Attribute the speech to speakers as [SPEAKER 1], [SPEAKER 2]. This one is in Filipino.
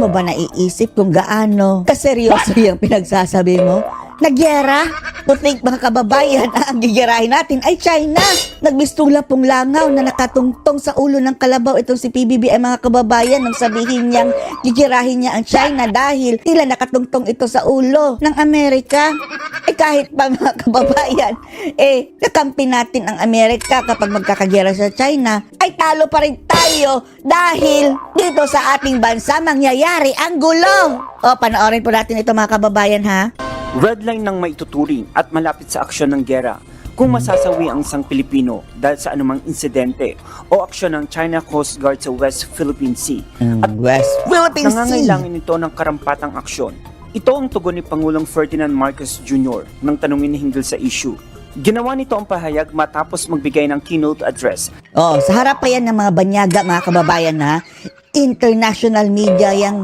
[SPEAKER 1] mo ba naiisip kung gaano kaseryoso yung pinagsasabi mo? Nagyera? To think mga kababayan, ang gigirahin natin ay China. Nagbistong lapong langaw na nakatungtong sa ulo ng kalabaw itong si PBBM mga kababayan nang sabihin niyang gigirahin niya ang China dahil tila nakatungtong ito sa ulo ng Amerika. Kahit pa mga kababayan, kakampi natin ang Amerika kapag magkakagera sa China, ay talo pa rin tayo dahil dito sa ating bansa mangyayari ang gulo. Panoorin po natin ito mga kababayan ha.
[SPEAKER 2] Red line ng maituturing at malapit sa aksyon ng gera kung masasawi ang isang Pilipino dahil sa anumang insidente o aksyon ng China Coast Guard sa West Philippine Sea. At
[SPEAKER 1] West Philippine Sea.
[SPEAKER 2] Nangangailangan ito ng karampatang aksyon. Ito ang tugon ni Pangulong Ferdinand Marcos Jr. nang tanungin hinggil sa issue. Ginawa nito ang pahayag matapos magbigay ng keynote address.
[SPEAKER 1] Sa harap pa yan ng mga banyaga mga kababayan ha. International media yang